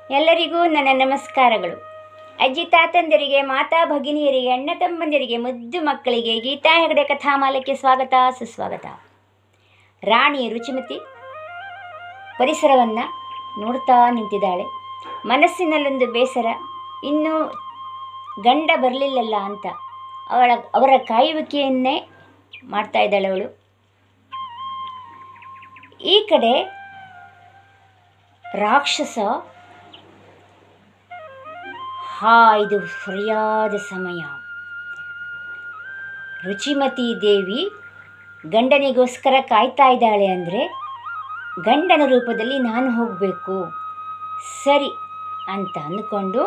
ಎಲ್ಲರಿಗೂ ನನ್ನ ನಮಸ್ಕಾರಗಳು. ಅಜ್ಜಿ ತಾತಂದಿರಿಗೆ, ಮಾತಾ ಭಗಿನಿಯರಿಗೆ, ಅಣ್ಣ ತಮ್ಮಂದಿರಿಗೆ, ಮುದ್ದು ಮಕ್ಕಳಿಗೆ ಗೀತಾ ಹೆಗಡೆ ಕಥಾಮಾಲಕ್ಕೆ ಸ್ವಾಗತ ಸುಸ್ವಾಗತ. ರಾಣಿ ರುಚಿಮತಿ ಪರಿಸರವನ್ನು ನೋಡ್ತಾ ನಿಂತಿದ್ದಾಳೆ. ಮನಸ್ಸಿನಲ್ಲೊಂದು ಬೇಸರ, ಇನ್ನೂ ಗಂಡ ಬರಲಿಲ್ಲಲ್ಲ ಅಂತ ಅವರ ಕಾಯುವಿಕೆಯನ್ನೇ ಮಾಡ್ತಾ ಇದ್ದಾಳೆ ಅವಳು. ಈ ಕಡೆ ರಾಕ್ಷಸ ಇದು ಸರಿಯಾದ ಸಮಯ. ರುಚಿಮತಿ ದೇವಿ ಗಂಡನಿಗೋಸ್ಕರ ಕಾಯ್ತಾ ಇದ್ದಾಳೆ ಅಂದರೆ ಗಂಡನ ರೂಪದಲ್ಲಿ ನಾನು ಹೋಗಬೇಕು ಸರಿ ಅಂತ ಅಂದುಕೊಂಡು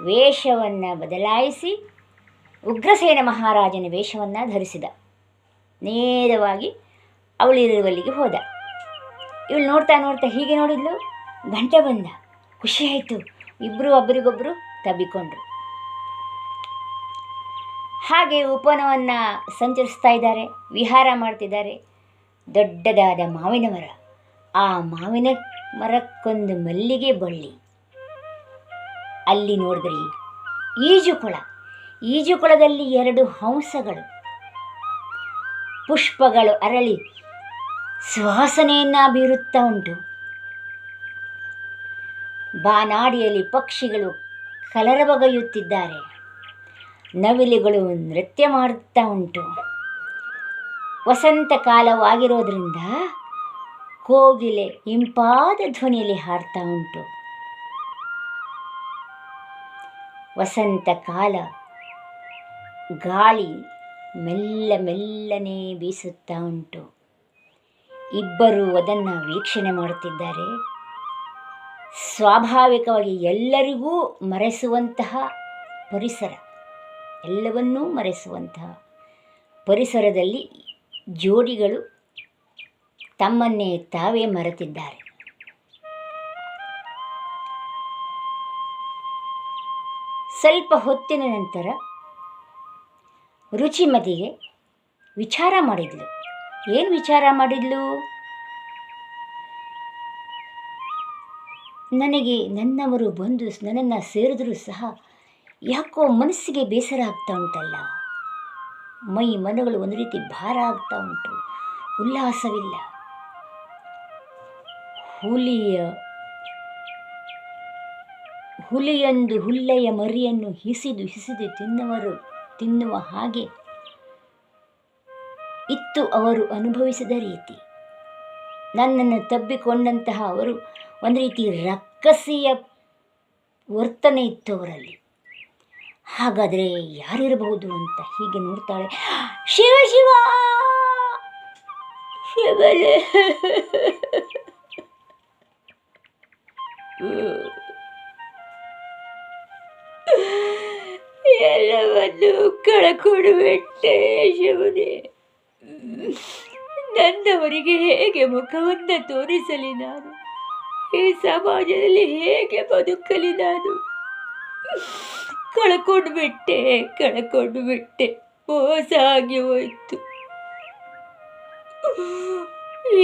ವೇಷವನ್ನು ಬದಲಾಯಿಸಿ ಉಗ್ರಸೇನ ಮಹಾರಾಜನ ವೇಷವನ್ನು ಧರಿಸಿದ. ನೇರವಾಗಿ ಅವಳಿರುವಲ್ಲಿಗೆ ಹೋದ. ಇವಳು ನೋಡ್ತಾ ನೋಡ್ತಾ ಹೀಗೆ ನೋಡಿದ್ಲು, ಗಂಟೆ ಬಂದ. ಖುಷಿಯಾಯಿತು. ಇಬ್ಬರು ಒಬ್ಬರಿಗೊಬ್ಬರು ತಬ್ಬಿಕೊಂಡ್ರು. ಹಾಗೆ ಉಪವನವನ್ನು ಸಂಚರಿಸ್ತಾ ಇದ್ದಾರೆ, ವಿಹಾರ ಮಾಡ್ತಿದ್ದಾರೆ. ದೊಡ್ಡದಾದ ಮಾವಿನ ಮರ, ಆ ಮಾವಿನ ಮರಕ್ಕೊಂದು ಮಲ್ಲಿಗೆ ಬಳ್ಳಿ. ಅಲ್ಲಿ ನೋಡಿದ್ರಿ ಈಜುಕೊಳದಲ್ಲಿ 2 ಹಂಸಗಳು, ಪುಷ್ಪಗಳು ಅರಳಿ ಸುವಾಸನೆಯನ್ನು ಬೀರುತ್ತಾ ಉಂಟು. ಬಾನಾಡಿಯಲ್ಲಿ ಪಕ್ಷಿಗಳು ಕಲರವಗೈಯುತ್ತಿದ್ದಾರೆ, ನವಿಲುಗಳು ನೃತ್ಯ ಮಾಡುತ್ತಾ ಉಂಟು. ವಸಂತ ಕಾಲವಾಗಿರೋದ್ರಿಂದ ಕೋಗಿಲೆ ಇಂಪಾದ ಧ್ವನಿಯಲ್ಲಿ ಹಾಡ್ತಾ ಉಂಟು. ವಸಂತ ಕಾಲ, ಗಾಳಿ ಮೆಲ್ಲನೆ ಬೀಸುತ್ತಾ ಉಂಟು. ಇಬ್ಬರು ಅದನ್ನು ವೀಕ್ಷಣೆ ಮಾಡುತ್ತಿದ್ದಾರೆ. ಸ್ವಾಭಾವಿಕವಾಗಿ ಎಲ್ಲರಿಗೂ ಮರೆಸುವಂತಹ ಪರಿಸರ, ಎಲ್ಲವನ್ನೂ ಮರೆಸುವಂತಹ ಪರಿಸರದಲ್ಲಿ ಜೋಡಿಗಳು ತಮ್ಮನ್ನೇ ತಾವೇ ಮರೆತಿದ್ದಾರೆ. ಸ್ವಲ್ಪ ಹೊತ್ತಿನ ನಂತರ ರುಚಿಮತಿಗೆ ವಿಚಾರ ಮಾಡಿದ್ಲು. ಏನು ವಿಚಾರ ಮಾಡಿದ್ಲು? ನನಗೆ ನನ್ನವರು ಬಂದು ನನ್ನನ್ನು ಸೇರಿದರೂ ಸಹ ಯಾಕೋ ಮನಸ್ಸಿಗೆ ಬೇಸರ ಆಗ್ತಾ ಉಂಟಲ್ಲ, ಮೈ ಮನಗಳು ಒಂದು ರೀತಿ ಭಾರ ಆಗ್ತಾ ಉಂಟು, ಉಲ್ಲಾಸವಿಲ್ಲ. ಹುಲಿಯೊಂದು ಹುಲ್ಲೆಯ ಮರಿಯನ್ನು ಹಿಸಿದು ತಿನ್ನುವ ಹಾಗೆ ಇತ್ತು ಅವರು ಅನುಭವಿಸಿದ ರೀತಿ. ನನ್ನನ್ನು ತಬ್ಬಿಕೊಂಡಂತಹ ಅವರು ಒಂದು ರೀತಿ ರಕ್ಕಸಿಯ ವರ್ತನೆ ಇತ್ತು ಅವರಲ್ಲಿ. ಹಾಗಾದರೆ ಯಾರಿರಬಹುದು ಅಂತ ಹೀಗೆ ನೋಡ್ತಾಳೆ. ಶಿವನೇ, ಎಲ್ಲವನ್ನು ಕಳಕೊಡುಬಿಟ್ಟೆ ಶಿವನೇ. ನನ್ನವರಿಗೆ ಹೇಗೆ ಮುಖವನ್ನು ತೋರಿಸಲಿ ನಾನು? ಈ ಸಮಾಜದಲ್ಲಿ ಹೇಗೆ ಬದುಕಲಿ ನಾನು? ಕಳ್ಕೊಂಡು ಬಿಟ್ಟೆ, ಮೋಸ ಆಗಿ ಹೋಯ್ತು.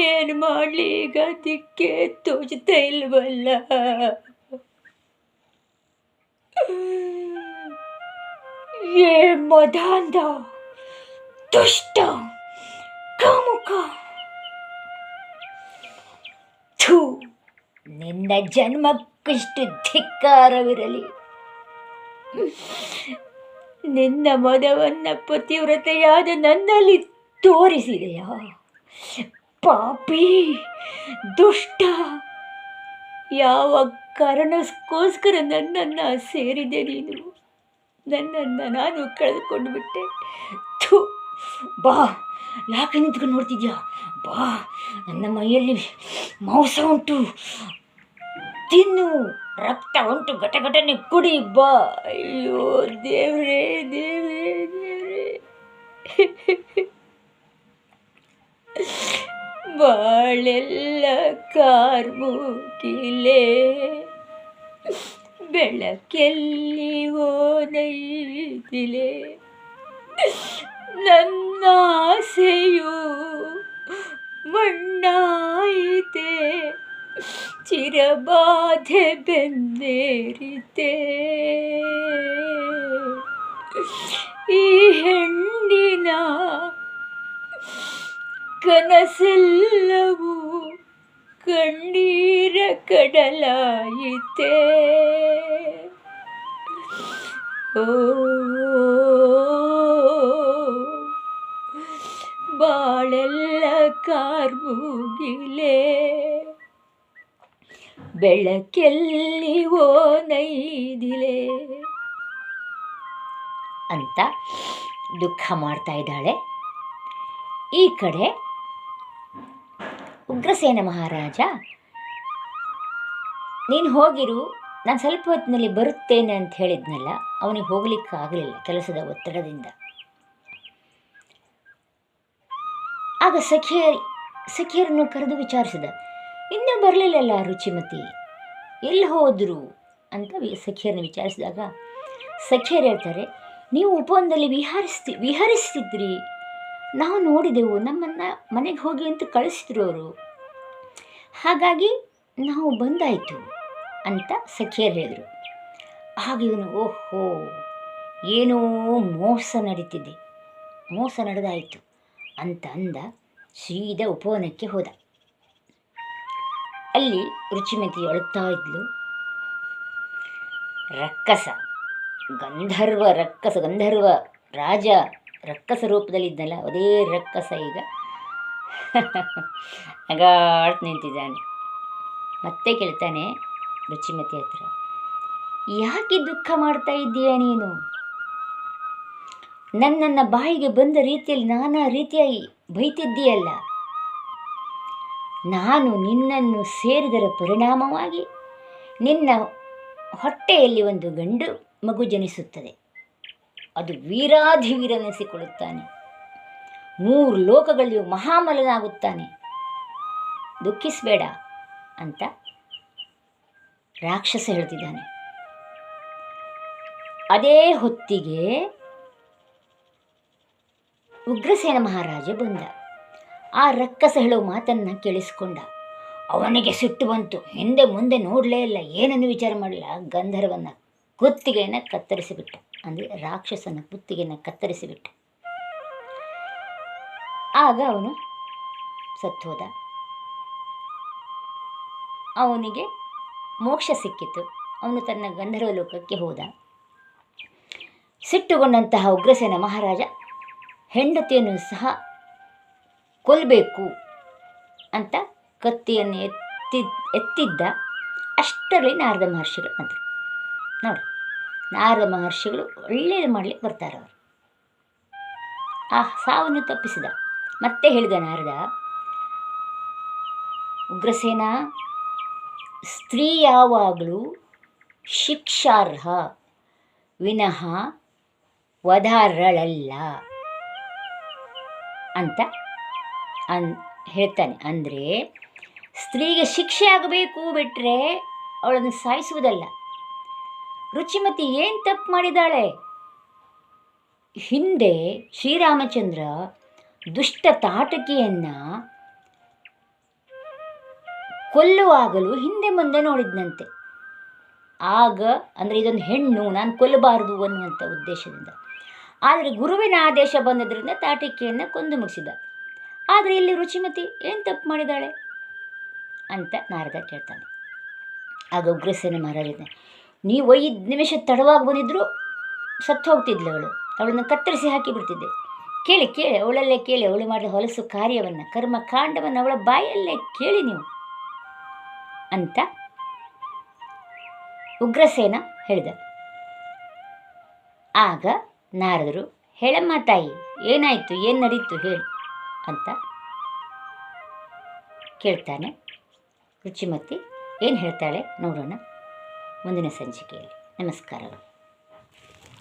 ಏನು ಮಾಡಲಿ ಈಗ? ದಿಕ್ಕೆ ತೋಚುತ್ತಾ ಇಲ್ವಲ್ಲ. ಏ ಮದಾಂಧ, ದುಷ್ಟ, ಕಾಮುಕ, ನಿನ್ನ ಜನ್ಮಕ್ಕಿಷ್ಟು ಧಿಕ್ಕಾರವಿರಲಿ. ನಿನ್ನ ಮದವನ್ನು ಪತಿವ್ರತೆಯಾದ ನನ್ನಲ್ಲಿ ತೋರಿಸಿದೆಯಾ? ಪಾಪಿ, ದುಷ್ಟ, ಯಾವ ಕಾರಣಕ್ಕೋಸ್ಕರ ನನ್ನನ್ನು ಸೇರಿದೆ ನೀನು? ನನ್ನನ್ನು ನಾನು ಕಳೆದುಕೊಂಡು ಬಿಟ್ಟೆ. ಬಾ, ಯಾಕೆ ನಿಂತ್ಕೊಂಡು ನೋಡ್ತಿದ್ಯಾ? ಬಾ, ನನ್ನ ಮೈಯಲ್ಲಿ ಮಾಂಸ ಉಂಟು, ತಿನ್ನು, ರಕ್ತ ಉಂಟು, ಘಟನೆ ಕುಡಿ, ಬಾ. ಅಯ್ಯೋ ದೇವ್ರೇ, ಬಾಳೆಲ್ಲ ಕಾರ್ಮುಕಿಲೆ, ಬೆಳಕೆಲ್ಲಿ ಓದೈತಿಲೆ, ನನ್ನ ಆಸೆಯು ಮಣ್ಣಾಯಿತೆ ಚಿರಬಾಧೆ ಬೆಂದೇರಿತೆ ಈ ಹೆಣ್ಣಿನ ಕನಸೆಲ್ಲವೂ ಕಣ್ಣೀರ ಕಡಲಾಯಿತೆ ಓ ಬಾಳೆಲ್ಲ ಕಾರ್ಮುಗಿಲೆ ಬೆಳಕೆಲ್ಲಿ ಓನೈದಿಲೆ ಅಂತ ದುಃಖ ಮಾಡ್ತಾ ಇದ್ದಾಳೆ. ಈ ಕಡೆ ಉಗ್ರಸೇನ ಮಹಾರಾಜ, ನೀನು ಹೋಗಿರು, ನಾನು ಸ್ವಲ್ಪ ಹೊತ್ತಿನಲ್ಲಿ ಬರುತ್ತೇನೆ ಅಂತ ಹೇಳಿದ್ನಲ್ಲ, ಅವನಿಗೆ ಹೋಗ್ಲಿಕ್ಕೆ ಆಗಲಿಲ್ಲ ಕೆಲಸದ ಒತ್ತಡದಿಂದ. ಆಗ ಸಖಿಯರನ್ನು ಕರೆದು ವಿಚಾರಿಸಿದ, ಇನ್ನೂ ಬರಲಿಲ್ಲಲ್ಲ ರುಚಿಮತಿ, ಎಲ್ಲಿ ಹೋದರು ಅಂತ ಸಖಿಯರನ್ನು ವಿಚಾರಿಸಿದಾಗ ಸಖಿಯರು ಹೇಳ್ತಾರೆ, ನೀವು ಉಪವನದಲ್ಲಿ ವಿಹರಿಸ್ತಿದ್ರಿ, ನಾವು ನೋಡಿದೆವು, ನಮ್ಮನ್ನು ಮನೆಗೆ ಹೋಗಿ ಅಂತ ಕಳಿಸಿದ್ರು ಅವರು, ಹಾಗಾಗಿ ನಾವು ಬಂದಾಯಿತು ಅಂತ ಸಖಿಯರು ಹೇಳಿದರು. ಆಗ ಇವನು ಓಹೋ ಏನೋ ಮೋಸ ನಡೆದಾಯಿತು ಅಂತ ಅಂದ. ಸೀದಾ ಉಪವನಕ್ಕೆ ಹೋದ. ಅಲ್ಲಿ ರುಚಿಮತಿ ಅಳುತ್ತಾ ಇದ್ಲು. ಗಂಧರ್ವ ರಾಜ ರಕ್ಕಸ ರೂಪದಲ್ಲಿದ್ದಲ್ಲ, ಅದೇ ರಕ್ಕಸ ಈಗ ಅಗಾಡ್ತ ನಿಂತಿದ್ದಾನೆ. ಮತ್ತೆ ಕೇಳ್ತಾನೆ ರುಚಿಮತಿ ಹತ್ರ, ಯಾಕೆ ದುಃಖ ಮಾಡ್ತಾ ಇದ್ದೀಯ ನೀನು? ನನ್ನನ್ನು ಬಾಯಿಗೆ ಬಂದ ರೀತಿಯಲ್ಲಿ ನಾನಾ ರೀತಿಯಾಗಿ ಬೈತಿದ್ದೀಯಲ್ಲ. ನಾನು ನಿನ್ನನ್ನು ಸೇರಿದರ ಪರಿಣಾಮವಾಗಿ ನಿನ್ನ ಹೊಟ್ಟೆಯಲ್ಲಿ ಒಂದು ಗಂಡು ಮಗು ಜನಿಸುತ್ತದೆ. ಅದು ವೀರಾಧಿವೀರನೆನಿಸಿಕೊಳ್ಳುತ್ತಾನೆ, 3 ಲೋಕಗಳಲ್ಲಿಯೂ ಮಹಾಮಲನಾಗುತ್ತಾನೆ. ದುಃಖಿಸಬೇಡ ಅಂತ ರಾಕ್ಷಸ ಹೇಳ್ತಿದ್ದಾನೆ. ಅದೇ ಹೊತ್ತಿಗೆ ಉಗ್ರಸೇನ ಮಹಾರಾಜ ಬಂದ. ಆ ರಕ್ಕಸ ಹೇಳೋ ಮಾತನ್ನು ಕೇಳಿಸ್ಕೊಂಡ. ಅವನಿಗೆ ಸಿಟ್ಟು ಬಂತು. ಹಿಂದೆ ಮುಂದೆ ನೋಡಲೇ ಇಲ್ಲ, ಏನನ್ನು ವಿಚಾರ ಮಾಡಲಿಲ್ಲ. ಗಂಧರ್ವನ ಕುತ್ತಿಗೆಯನ್ನು ಕತ್ತರಿಸಿಬಿಟ್ಟ, ಅಂದರೆ ರಾಕ್ಷಸನ ಕುತ್ತಿಗೆಯನ್ನು ಕತ್ತರಿಸಿಬಿಟ್ಟ. ಆಗ ಅವನು ಸತ್ತೋದ. ಅವನಿಗೆ ಮೋಕ್ಷ ಸಿಕ್ಕಿತು. ಅವನು ತನ್ನ ಗಂಧರ್ವ ಲೋಕಕ್ಕೆ ಹೋದ. ಸಿಟ್ಟುಗೊಂಡಂತಹ ಉಗ್ರಸೇನ ಮಹಾರಾಜ ಹೆಂಡತಿಯನ್ನು ಸಹ ಕೊಲ್ಲಬೇಕು ಅಂತ ಕತ್ತಿಯನ್ನು ಎತ್ತಿದ್ದ. ಅಷ್ಟರಲ್ಲಿ ನಾರದ ಮಹರ್ಷಿಗಳು ಬಂದರು. ನೋಡಿ, ನಾರದ ಮಹರ್ಷಿಗಳು ಒಳ್ಳೆಯದು ಮಾಡಲಿಕ್ಕೆ ಬರ್ತಾರೆ. ಅವರು ಆ ಸಾವನ್ನು ತಪ್ಪಿಸಿದ. ಮತ್ತೆ ಹೇಳಿದ ನಾರದ, ಉಗ್ರಸೇನ, ಸ್ತ್ರೀ ಯಾವಾಗಲೂ ಶಿಕ್ಷಾರ್ಹ ವಿನಃ ವಧಾರ್ಹಳಲ್ಲ ಅಂತ ಹೇಳ್ತಾನೆ. ಅಂದರೆ ಸ್ತ್ರೀಗೆ ಶಿಕ್ಷೆ ಆಗಬೇಕು, ಬಿಟ್ಟರೆ ಅವಳನ್ನು ಸಾಯಿಸುವುದಲ್ಲ. ರುಚಿಮತಿ ಏನು ತಪ್ಪು ಮಾಡಿದ್ದಾಳೆ? ಹಿಂದೆ ಶ್ರೀರಾಮಚಂದ್ರ ದುಷ್ಟ ತಾಟಕಿಯನ್ನು ಕೊಲ್ಲುವಾಗಲೂ ಹಿಂದೆ ಮುಂದೆ ನೋಡಿದ್ನಂತೆ. ಆಗ ಅಂದರೆ ಇದೊಂದು ಹೆಣ್ಣು, ನಾನು ಕೊಲ್ಲಬಾರದು ಅನ್ನುವಂಥ ಉದ್ದೇಶದಿಂದ. ಆದರೆ ಗುರುವಿನ ಆದೇಶ ಬಂದದ್ರಿಂದ ತಾಟಕಿಯನ್ನು ಕೊಂದು ಮುಗಿಸಿದ. ಆದರೆ ಇಲ್ಲಿ ರುಚಿಮತಿ ಏನು ತಪ್ಪು ಮಾಡಿದ್ದಾಳೆ ಅಂತ ನಾರದ ಕೇಳ್ತಾನೆ. ಆಗ ಉಗ್ರಸೇನ ಮಹಾರಾಜ, ನೀವು 5 ನಿಮಿಷ ತಡವಾಗಿ ಬಂದಿದ್ದರೂ ಸತ್ತು ಹೋಗ್ತಿದ್ಲು ಅವಳನ್ನು ಕತ್ತರಿಸಿ ಹಾಕಿಬಿಡ್ತಿದ್ದೆ. ಕೇಳಿ ಅವಳಲ್ಲೇ ಕೇಳಿ, ಅವಳು ಮಾಡಿದ ಹೊಲಸು ಕಾರ್ಯವನ್ನು, ಕರ್ಮಕಾಂಡವನ್ನು ಅವಳ ಬಾಯಲ್ಲೇ ಕೇಳಿ ನೀವು ಅಂತ ಉಗ್ರಸೇನ ಹೇಳಿದ. ಆಗ ನಾರದರು, ಹೇಳಮ್ಮ ತಾಯಿ, ಏನಾಯಿತು, ಏನು ನಡೀತು ಹೇಳು ಅಂತ ಕೇಳ್ತಾನೆ. ರುಚಿಮತಿ ಏನು ಹೇಳ್ತಾಳೆ ನೋಡೋಣ ಮುಂದಿನ ಸಂಚಿಕೆಯಲ್ಲಿ. ನಮಸ್ಕಾರಗಳು.